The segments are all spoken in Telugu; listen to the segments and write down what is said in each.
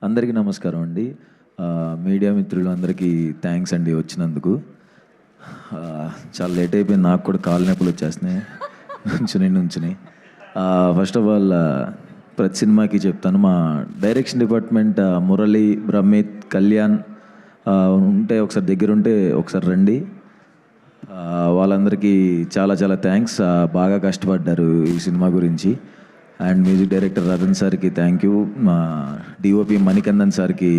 అందరికీ నమస్కారం అండి. మీడియా మిత్రులు అందరికీ థ్యాంక్స్ అండి వచ్చినందుకు. చాలా లేట్ అయిపోయింది, నాకు కూడా కాళ్ళ నొప్పులు వచ్చేస్తున్నాయి నుంచుని. ఫస్ట్ ఆఫ్ ఆల్ ప్రతి సినిమాకి చెప్తాను, మా డైరెక్షన్ డిపార్ట్మెంట్ మురళి, బ్రహ్మిత్, కళ్యాణ్ ఉంటే ఒకసారి దగ్గర ఉంటే ఒకసారి రండి. వాళ్ళందరికీ చాలా చాలా థ్యాంక్స్. బాగా కష్టపడ్డారు ఈ సినిమా గురించి. అండ్ మ్యూజిక్ డైరెక్టర్ రతన్ సార్కి థ్యాంక్ యూ, మా డిఓపి మణికందన్ సార్కి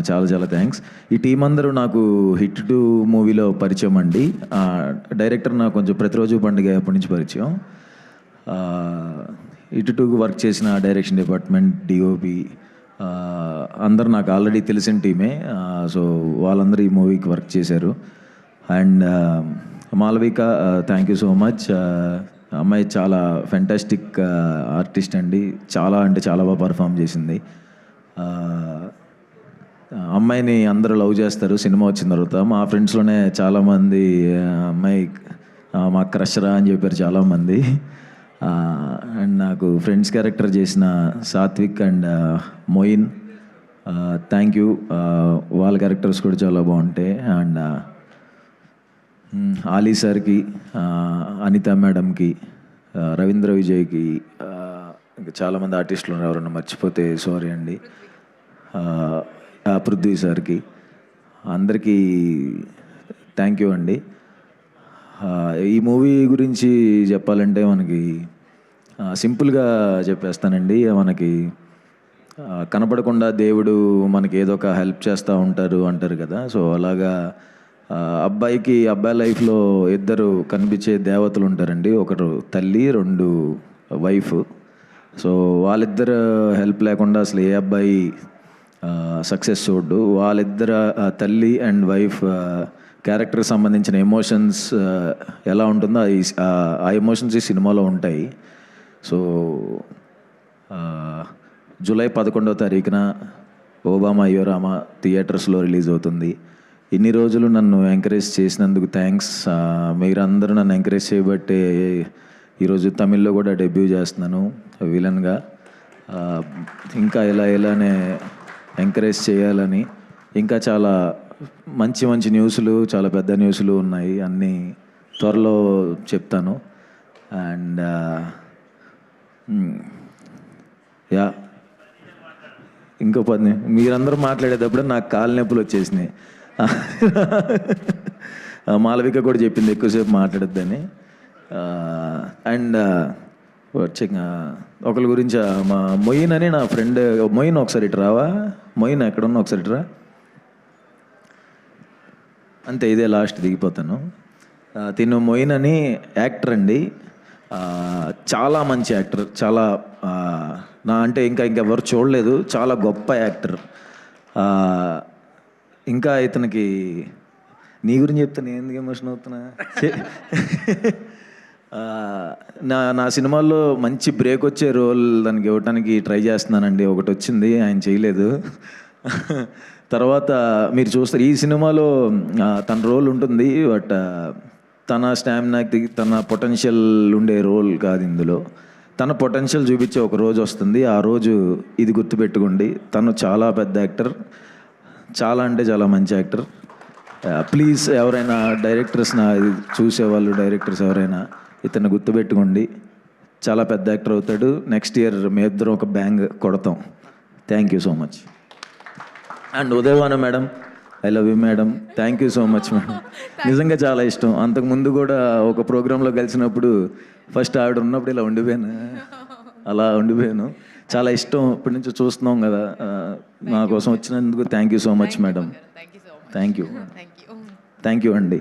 చాలా చాలా థ్యాంక్స్. ఈ టీం అందరూ నాకు హిట్ 2 మూవీలో పరిచయం అండి. డైరెక్టర్ నాకు కొంచెం ప్రతిరోజు పండుగ అప్పటి నుంచి పరిచయం. హిట్ 2కి వర్క్ చేసిన డైరెక్షన్ డిపార్ట్మెంట్, డిఓపి అందరు నాకు ఆల్రెడీ తెలిసిన టీమే. సో వాళ్ళందరూ ఈ మూవీకి వర్క్ చేశారు. And Malavika, thank you so much. అమ్మాయి చాలా ఫెంటాస్టిక్ ఆర్టిస్ట్ అండి, చాలా అంటే చాలా బాగా పర్ఫామ్ చేసింది. అమ్మాయిని అందరూ లవ్ చేస్తారు సినిమా వచ్చిన తర్వాత. మా ఫ్రెండ్స్లోనే చాలామంది అమ్మాయి మా క్రషరా అని చెప్పారు చాలామంది. అండ్ నాకు ఫ్రెండ్స్ క్యారెక్టర్ చేసిన Sathvik and Moin, thank you. వాళ్ళ క్యారెక్టర్స్ కూడా చాలా బాగుంటాయి. అండ్ ఆలీ సార్కి, అనిత మేడంకి, రవీంద్ర విజయ్కి, ఇంకా చాలామంది ఆర్టిస్టులు ఉన్నారు, ఎవరన్నా మర్చిపోతే సారీ అండి. పృథ్వీ సార్కి, అందరికీ థ్యాంక్ యూ అండి. ఈ మూవీ గురించి చెప్పాలంటే మనకి సింపుల్గా చెప్పేస్తానండి. మనకి కనపడకుండా దేవుడు మనకి ఏదో ఒక హెల్ప్ చేస్తూ ఉంటారు అంటారు కదా. సో అలాగా అబ్బాయి లైఫ్లో ఇద్దరు కనిపించే దేవతలు ఉంటారండి. ఒకరు తల్లి, 2 వైఫ్. సో వాళ్ళిద్దరు హెల్ప్ లేకుండా అసలు ఏ అబ్బాయి సక్సెస్ చూడ్డు. వాళ్ళిద్దరు తల్లి అండ్ వైఫ్ క్యారెక్టర్కి సంబంధించిన ఎమోషన్స్ ఎలా ఉంటుందో ఆ ఎమోషన్స్ ఈ సినిమాలో ఉంటాయి. సో జూలై 11వ తారీఖున ఓబామా అయ్యో రామా థియేటర్స్లో రిలీజ్ అవుతుంది. ఇన్ని రోజులు నన్ను ఎంకరేజ్ చేసినందుకు థ్యాంక్స్. మీరందరూ నన్ను ఎంకరేజ్ చేయబట్టే ఈరోజు తమిళ్లో కూడా డెబ్యూ చేస్తున్నాను విలన్గా. ఇంకా ఇలానే ఎంకరేజ్ చేయాలని, ఇంకా చాలా మంచి మంచి న్యూస్లు, చాలా పెద్ద న్యూస్లు ఉన్నాయి, అన్నీ త్వరలో చెప్తాను. అండ్ యా ఇంకో 10 మీరందరూ మాట్లాడేటప్పుడు నాకు కాళ్ళ నొప్పులు వచ్చేసినాయి. మాలవిక కూడా చెప్పింది ఎక్కువసేపు మాట్లాడద్దని. అండ్ ఒకరి గురించి మా మొయిన్ అని నా ఫ్రెండ్. మొయిన్ ఒకసారి ఇటు రావా? మొయిన్ ఎక్కడున్నా ఒకసారి ఇటు రా. అంతే, ఇదే లాస్ట్, దిగిపోతాను. తిను మొయిన్ అని యాక్టర్ అండి, చాలా మంచి యాక్టర్. చాలా అంటే ఇంకెవరు చూడలేదు, చాలా గొప్ప యాక్టర్. ఇంకా ఇతనికి నీ గురించి చెప్తే నేను ఎందుకు ఎమోషన్ అవుతున్నా. నా సినిమాల్లో మంచి బ్రేక్ వచ్చే రోల్ దానికి ఇవ్వటానికి ట్రై చేస్తున్నానండి. ఒకటి వచ్చింది, ఆయన చేయలేదు. తర్వాత మీరు చూస్తారు ఈ సినిమాలో తన రోల్ ఉంటుంది, బట్ తన స్టామినాకి, తన పొటెన్షియల్ ఉండే రోల్ కాదు ఇందులో. తన పొటెన్షియల్ చూపించే ఒక రోజు వస్తుంది. ఆ రోజు ఇది గుర్తుపెట్టుకోండి. తను చాలా పెద్ద యాక్టర్, చాలా అంటే చాలా మంచి యాక్టర్. ప్లీజ్ ఎవరైనా డైరెక్టర్స్ చూసేవాళ్ళు, డైరెక్టర్స్ ఎవరైనా ఇతను గుర్తుపెట్టుకోండి. చాలా పెద్ద యాక్టర్ అవుతాడు. నెక్స్ట్ ఇయర్ మీ ఇద్దరం ఒక బ్యాంగ్ కొడతాం. Thank you so much. And Udayavana madam, I love you madam. Thank you so much madam. నిజంగా చాలా ఇష్టం. అంతకుముందు కూడా ఒక ప్రోగ్రాంలో కలిసినప్పుడు ఫస్ట్ ఆవిడ ఉన్నప్పుడు ఇలా ఉండిపోయాను. చాలా ఇష్టం. ఇప్పటి నుంచి చూస్తున్నాం కదా. నా కోసం వచ్చినందుకు thank you so much madam. Thank you అండి.